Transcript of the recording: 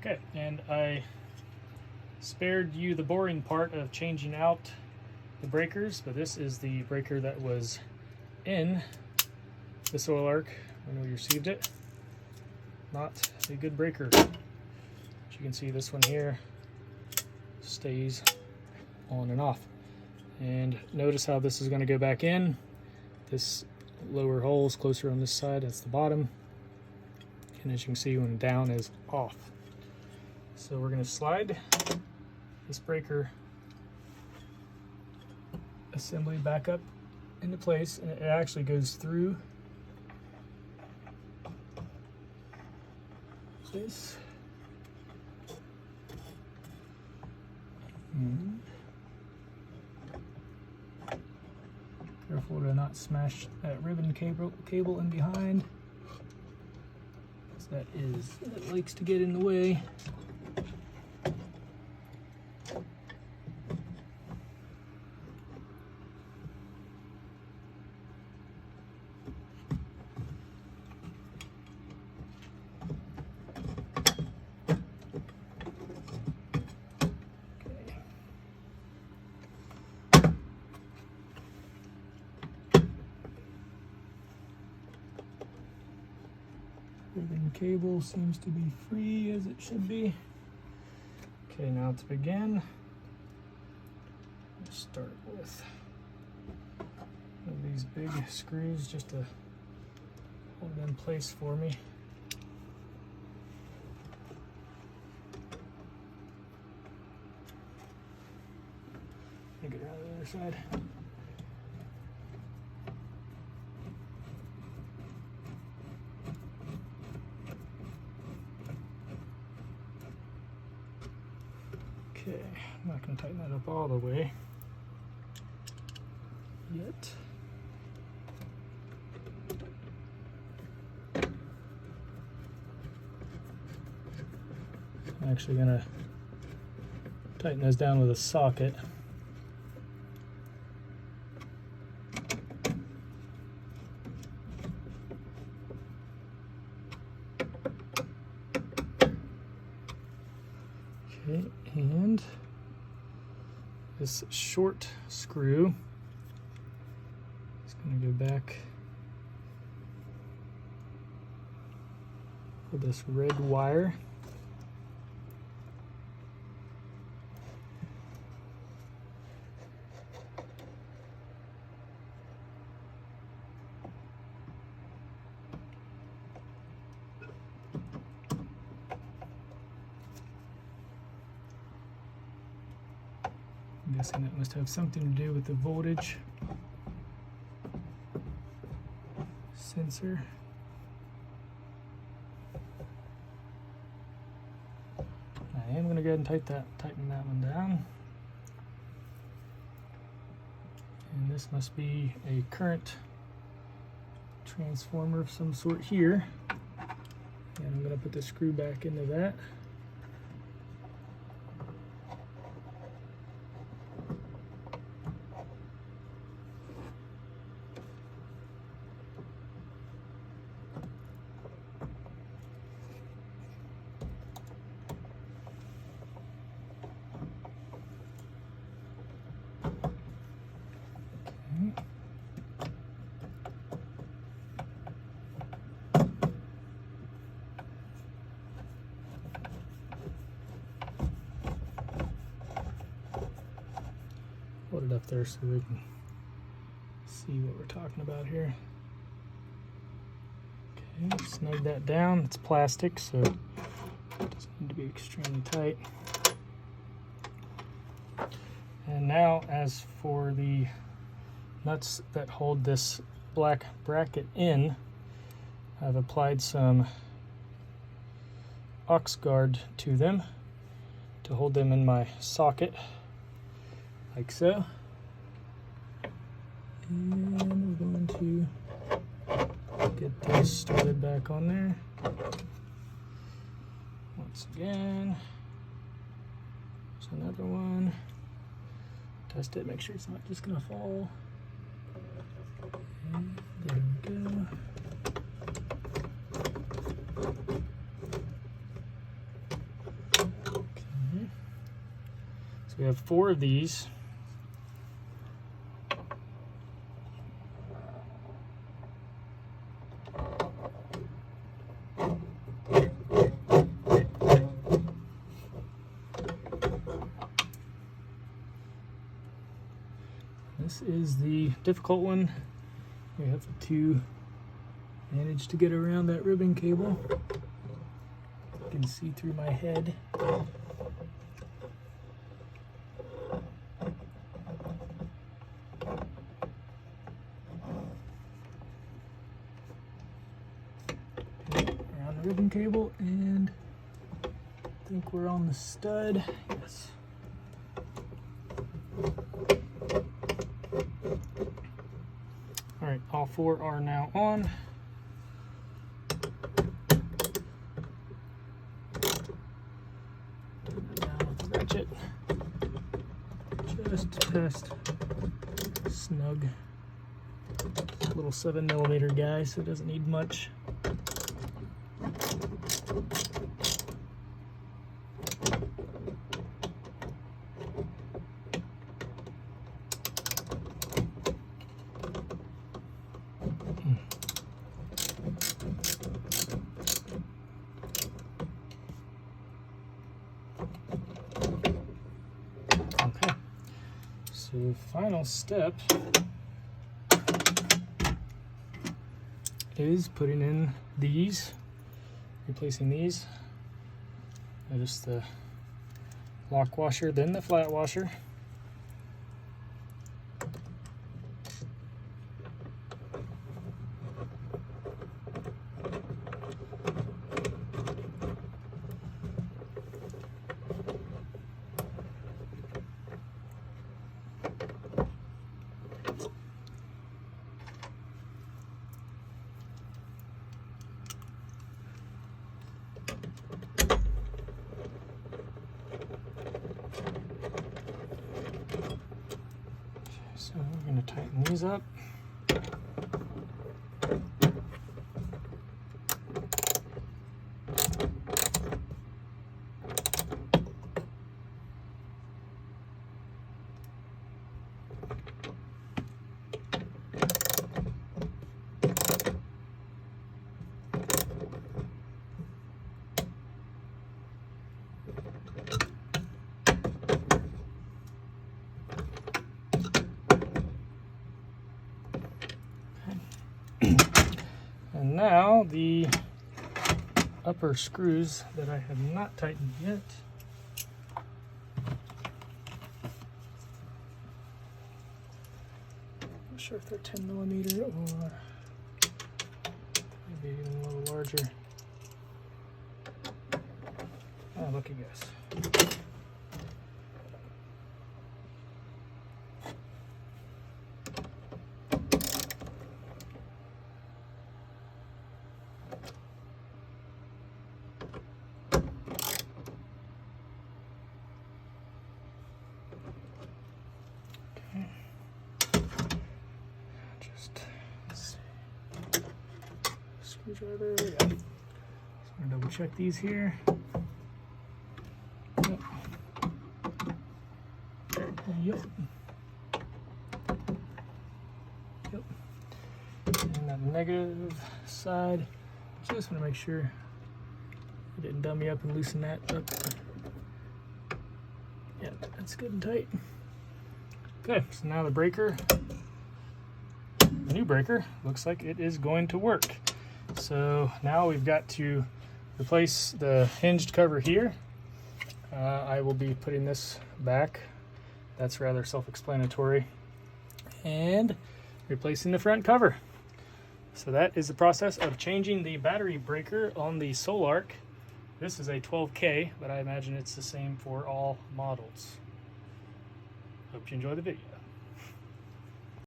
Okay, and I spared you the boring part of changing out the breakers, but this is the breaker that was in the Sol-Ark when we received it. Not a good breaker. As you can see, this one here stays on and off. And notice how this is going to go back in. This lower hole is closer on this side, that's the bottom. And as you can see, when down is off. So we're going to slide this breaker assembly back up into place, and it actually goes through this. Careful to not smash that ribbon cable in behind, because that likes to get in the way. Ribbon cable seems to be free as it should be. Okay, now to begin, let's start with one of these big screws just to hold it in place for me. Get it out of the other side. Okay, I'm not going to tighten that up all the way yet. I'm actually going to tighten this down with a socket. Okay, and this short screw is going to go back for this red wire. I'm guessing that must have something to do with the voltage sensor. I am going to go ahead and tighten that one down. And this must be a current transformer of some sort here. And I'm going to put the screw back into that. Hold it up there so we can see what we're talking about here. Okay, snug that down. It's plastic, so it doesn't need to be extremely tight. And now, as for the nuts that hold this black bracket in, I've applied some aux guard to them to hold them in my socket, like so. And we're going to get this started back on there. Once again, there's another one. Test it, make sure it's not just gonna fall. And there we go. we have 4 of these. This is the difficult one. We have to manage to get around that ribbon cable. You can see through my head. Around the ribbon cable, and I think we're on the stud. Yes. All right, all 4 are now on. Down with the ratchet, just to test snug. Little 7mm guy, so it doesn't need much. Okay, so final step is putting in these, replacing these. Notice the lock washer, then the flat washer. So we're going to tighten these up. And now the upper screws that I have not tightened yet. Not sure if they're 10mm or maybe even a little larger. Oh, look at this. Screwdriver, yeah. Just want to double check these here. Yep. Yep. Yep. And on the negative side, just want to make sure I didn't dumb me up and loosen that up. Yeah, that's good and tight. Okay, so now the breaker, the new breaker, looks like it is going to work. So now we've got to replace the hinged cover here. I will be putting this back. That's rather self-explanatory. And replacing the front cover. So that is the process of changing the battery breaker on the Sol-Ark. This is a 12K, but I imagine it's the same for all models. Hope you enjoy the video.